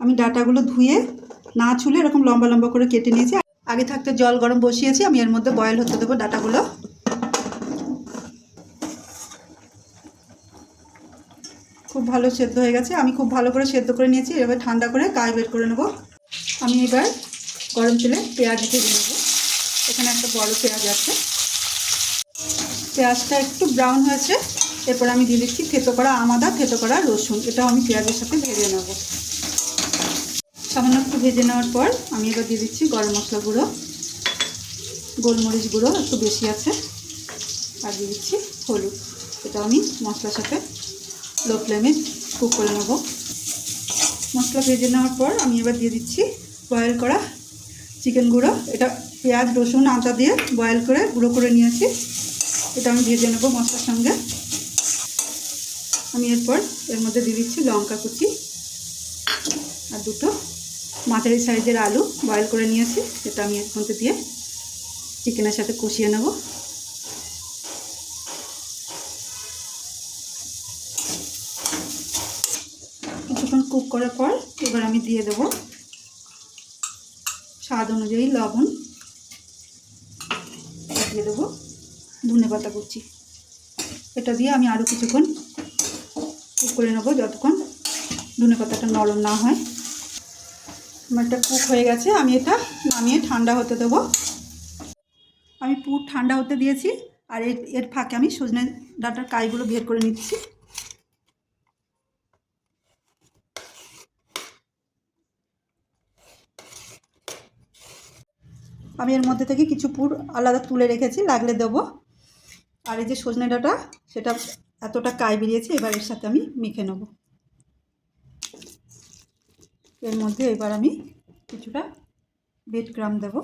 আমি ডাঁটাগুলো ধুয়ে না ছুলে এরকম লম্বা লম্বা করে কেটে নিয়েছি। আগে থাকতে জল গরম বসিয়েছি, আমি এর মধ্যে বয়েল হতে দেবো ডাঁটাগুলো। খুব ভালো সেদ্ধ হয়ে গেছে, আমি খুব ভালো করে সেদ্ধ করে নিয়েছি। এবার ঠান্ডা করে গায়ে বের করে নেব। আমি এবার গরম তেলে পেঁয়াজ ভেজে নেব। এখানে একটা বড় পেঁয়াজ আছে। পেঁয়াজটা একটু ব্রাউন হয়েছে, এরপর আমি দিয়ে দিচ্ছি থেতো করা আদা, থেতো করা রসুন। এটাও আমি পেঁয়াজের সাথে ভেজে নেব। সামান্য একটু ভেজে নেওয়ার পর আমি এবার দিয়ে দিচ্ছি গরম মশলা গুঁড়ো, গোলমরিচ গুঁড়ো একটু বেশি আছে, আর দিয়ে দিচ্ছি হলুদ। এটা আমি মশলার সাথে লো ফ্লেমে কুক করে নেব। মশলা ভেজে নেওয়ার পর আমি এবার দিয়ে দিচ্ছি বয়েল করা চিকেন গুঁড়ো। এটা পেঁয়াজ রসুন আদা দিয়ে বয়েল করে গুঁড়ো করে নিয়েছি। এটা আমি ভেজে নেব মশলার সঙ্গে। আমি এরপর এর মধ্যে দিয়ে দিচ্ছি লঙ্কা কুচি আর দুটো মাঝারি সাইজের আলু বয়েল করে নিয়েছি। এটা আমি এর মধ্যে দিয়ে চিকেনের সাথে কষিয়ে নেব। কিছুক্ষণ কুক করার পর এবার আমি দিয়ে দেব স্বাদ অনুযায়ী লবণ, দিয়ে দেবো ধনেপাতা কুচি। এটা দিয়ে আমি আরও কিছুক্ষণ কুক করে নেব যতক্ষণ ধনেপাতাটা নরম না হয়। আমার এটা কুক হয়ে গেছে, আমি এটা নামিয়ে ঠান্ডা হতে দেবো। আমি পুরো ঠান্ডা হতে দিয়েছি, আর এর ফাঁকে আমি সজনে ডাঁটার কাইগুলো বের করে নিচ্ছি। আমি এর মধ্যে থেকে কিছু পুর আলাদা তুলে রেখেছি, লাগলে দেবো। আর এই যে সজনে ডাঁটা, সেটা এতটা কাই বেরিয়েছে, এবার এর সাথে আমি মেখে নেব। এর মধ্যে এবার আমি কিছুটা ব্রেড ক্রাম্ব দেবো,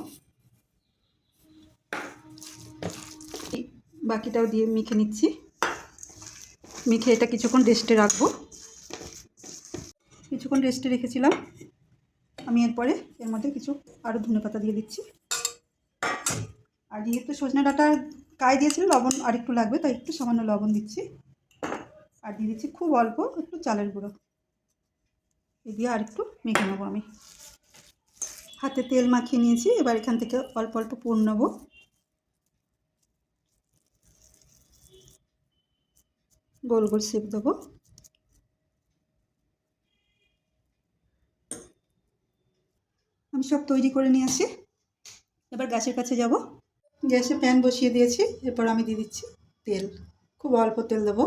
বাকিটাও দিয়ে মেখে নিচ্ছি। মেখে এটা কিছুক্ষণ রেস্টে রাখবো। কিছুক্ষণ রেস্টে রেখেছিলাম। আমি এরপরে এর মধ্যে কিছু আরও ধনেপাতা দিয়ে দিচ্ছি। আর যেহেতু সজনে ডাঁটা কাই দিয়েছিল, লবণ আর একটু লাগবে, তাই একটু সামান্য লবণ দিচ্ছি। আর দিয়ে দিচ্ছি খুব অল্প একটু চালের গুঁড়ো। এই দিয়ে আর একটু মেখে নেবো। আমি হাতে তেল মাখিয়ে নিয়েছি, এবার এখান থেকে অল্প অল্প পুর নেবো। গোল গোল শেপ দেবো। আমি সব তৈরি করে নিয়ে আসি। এবার গ্যাসের কাছে যাব। গ্যাসে প্যান বসিয়ে দিয়েছি, এরপর আমি দিয়ে দিচ্ছি তেল। খুব অল্প তেল দেবো।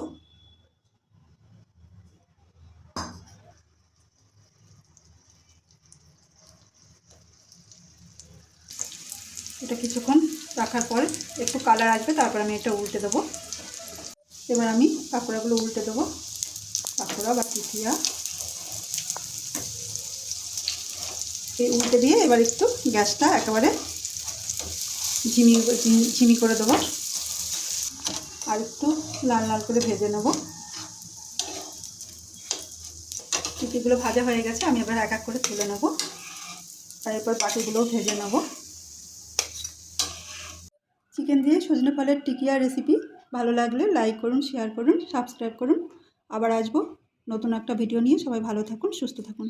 এটা কিছুক্ষণ রাখার পর একটু কালার আসবে, তারপর আমি এটা উল্টে দেবো। এবার আমি পাকোড়াগুলো উল্টে দেবো। পাকোড়া বা টিকিয়া এই উল্টে দিয়ে এবার একটু গ্যাসটা একেবারে ঝিমি করে দেবো। আর একটু লাল লাল করে ভেজে নেব। টিকিগুলো ভাজা হয়ে গেছে, আমি এবার এক এক করে তুলে নেব। আর এরপর বাকিগুলোও ভেজে নেব। চিকেন দিয়ে সজনে ফলের টিকিয়া রেসিপি ভালো লাগলে লাইক করুন, শেয়ার করুন, সাবস্ক্রাইব করুন। আবার আসবো নতুন একটা ভিডিও নিয়ে। সবাই ভালো থাকুন, সুস্থ থাকুন।